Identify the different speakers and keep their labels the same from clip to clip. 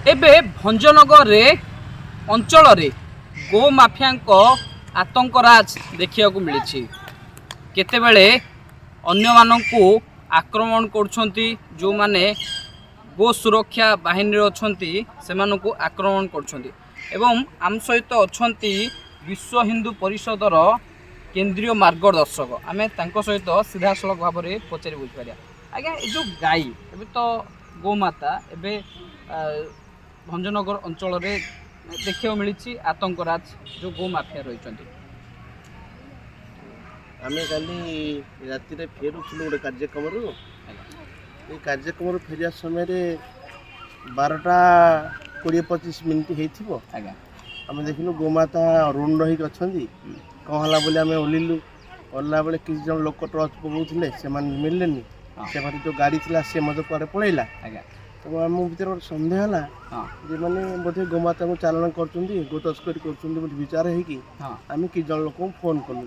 Speaker 1: एबे भंजनगर अंचल गो माफिया आतंकराज देखा मिली केतेबेले अन्य मानकु आक्रमण करुछंती जो माने गो सुरक्षा बाहिनी अछंती सेमानकु आक्रमण करुछंती एवं आम सहित अछंती विश्व हिंदू परिषदर केंद्रीय मार्गदर्शक आमे तांको सहित सीधा सड़क भाव में पचारि बुझिपारिया आज्ञा ये जो गाई एबे तो गोमाता एबे भंजनगर अंचल देखा मिली आतंकराज जो गो माफिया रही
Speaker 2: आम काली राति फेरुलु गोटे कार्यक्रम कार्यक्रम फेरिया समय 12टा 20-25 मिनिट होगा आम देखिलु गोमाता रुंड होगी अच्छा कौन है बोले आम ओल्लू ओल्ला बेले किसी जन लोक टर्च पकाउले से मिलले से जो गाड़ी थी सी मत कुआड़े पलैला तो आम भर गोटे सन्देह है मैंने बोधे गोमाता को चालान कर गो तस्करी कर विचार होम कि जन लोक फोन कलु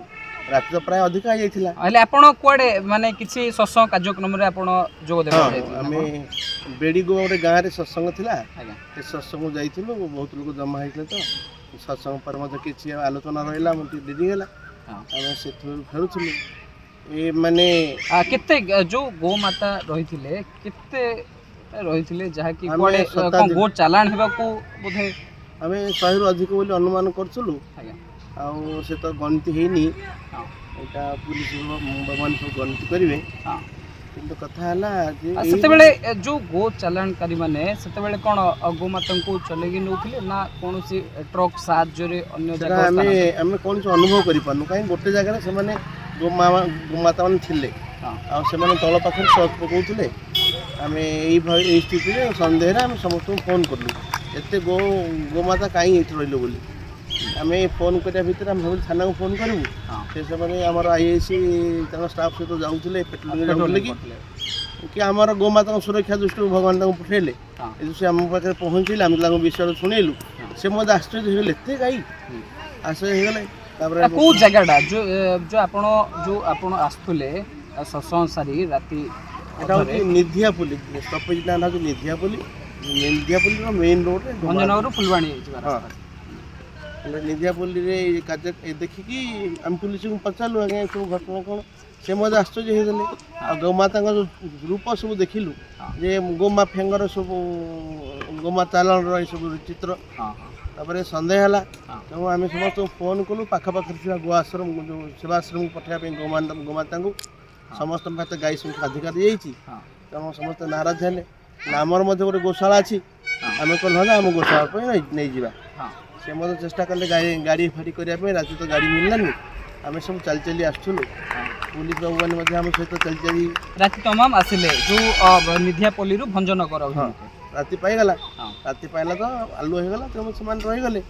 Speaker 2: रात तो प्राय अधिक हो जाता
Speaker 1: कुआडे माने किसी सत्संग कार्यक्रम रे आपण जोग देबा
Speaker 2: आम बेड़ी गो गोटे गाँव में सत्संग था सत्संग जाइलु बहुत लोग जमा होते तो सत्संग पर मत किसी आलोचना रहा मुझे डेरीगला आम से फेरुलु ये माने
Speaker 1: केते जो गो माता रही रही जहाँकि गो चालान होगा बोधे
Speaker 2: आम 100 रु अधिक बोली अनुमान करूँ से तो गणति होनी यहाँ पुलिस मान सब गणति करेंगे किंतु कथा है
Speaker 1: जो गो चालानकारी मैंने से कौन गोमाता को चलेगी नौले ना कौन ट्रक साहाଯ୍य
Speaker 2: आम कौन अनुभव करूँ कहीं गोटे जगह से गोमाता मैंने से तल पाखे सच पकाउले आम यही स्थित सन्देह आम समस्त फोन कलु एत गोमाता कहीं रही बोली आम फोन करने भितर आम भाई थाना को फोन करूँ से आमर आईआईसी स्टाफ सहित जाऊे पेट्रोलिंग कि आमर गोमाता सुरक्षा दृष्टि भगवान पठेले से आम पाखे पहुँचले आम विषय शुणेलु से मत आश्चर्य होगले एत गाई आश्चर्य होगले
Speaker 1: कौ जगटा जो आपण आसुले सत्संग सारी राति
Speaker 2: निधियापुली स्टपेज ना निधियापुली मेन रोड
Speaker 1: भंजनगर फुलवाणी
Speaker 2: निधियापुली कार्य देखिकी आम पुलिस को पचारू आज्ञा सब घटना कौन से मत आश्चर्य होगले आ गोमाता रूप सब देखिलु जे गोमाफिया सब गोमा चालान सब चित्र तापर सन्देह है तेणु आम समस्त फोन कलु पाखापाखि गो आश्रम जो सेवाश्रम को पठाइबा गोमाता को समस्त पाखे गाई संख्या अधिकार दी तेणु समस्त नाराज है आमर गोटे गोशाला अच्छी आम कल आम गोशाला नहीं जावा से मत चेष्टा कले गाड़ी फाड़ी करने रात तो गाड़ी मिललानी आम सब चल चली आसुलु पुलिस बाबू मैंने आम सहित चल चली
Speaker 1: राति तमाम आसिले जो निधियापल्ली भंजनगर
Speaker 2: राति पाईगला राति पाइला तो आलू होगला तेणु से रहीगले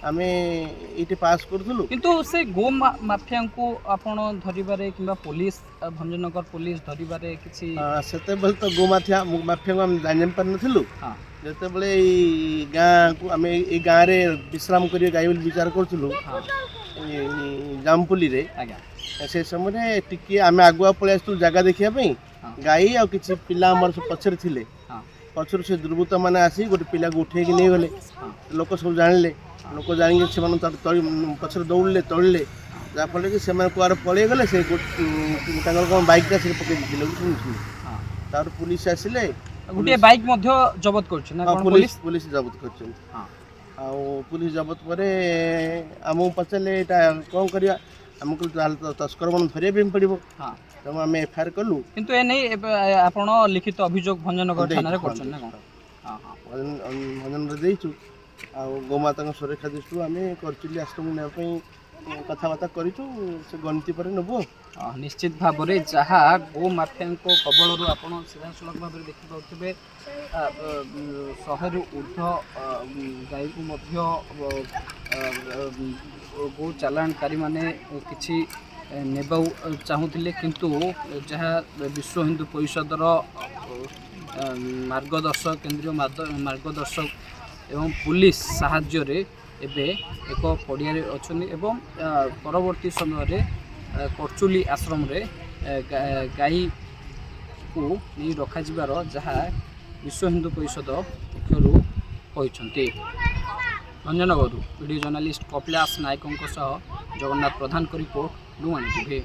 Speaker 2: आम ये पास करूँ
Speaker 1: किंतु से गो माफिया को आपण धरबारे कि पुलिस भंजनगर पुलिस धरबारे किसी
Speaker 2: से तो गो माफिया को आम जान पार नु जिते गाँ को आम ये गाँव में विश्राम कर गाई विचार करूँ जामपुली से समय टी आम आगुआ पलि आसलु जगह देखापी गाई आ कि पिला पचर थे पचर से दुर्बृत्त मैंने आसी गोटे पिला को उठे नहीं गले लोक सब जानले लोक जान पचर दौड़े तड़े जहाँफल कि कुआर पलि गले से कौन बैक से पकड़ पुलिस आसिले
Speaker 1: गोटे बाइक जबत कर
Speaker 2: पुलिस जबत कर पुलिस जबत पर आम पचारे कौन करवा आमको तस्कर मन धरवा पड़ो तेणु आम एफआईआर कलु
Speaker 1: किंतु ए नहीं आपण लिखित अभियोग भंजनगर थाना
Speaker 2: भंजनगर देचु आ गोमाता सुरक्षा दृष्टि आम करचुली आश्रम नापी कथबार्ता कर गणति पर नबु
Speaker 1: निश्चित भाव में जहाँ गो माफिया कबल आप सीधा सड़क भाव में देखिपे 100 रु ऊर्ध गाई को गो चालानकारी माने किछि नेबा चाहूले किंतु जहाँ विश्व हिंदू परिषदर मार्गदर्शक केंद्रीय मार्गदर्शक एवं पुलिस साहाय्य एबे एक पड़िया अच्छा एवं परवर्ती समय करचुली आश्रम रे गाई को नहीं रखा जहाँ विश्व हिंदू परिषद पक्षर କହିଛନ୍ତି। ଭଞ୍ଜନଗରରୁ ଭିଡ଼ିଓ ଜର୍ଣ୍ଣାଲିଷ୍ଟ କପିଳାସ ନାୟକଙ୍କ ସହ ଜଗନ୍ନାଥ ପ୍ରଧାନଙ୍କ ରିପୋର୍ଟ ଡୁମାଣି ଟିଭି।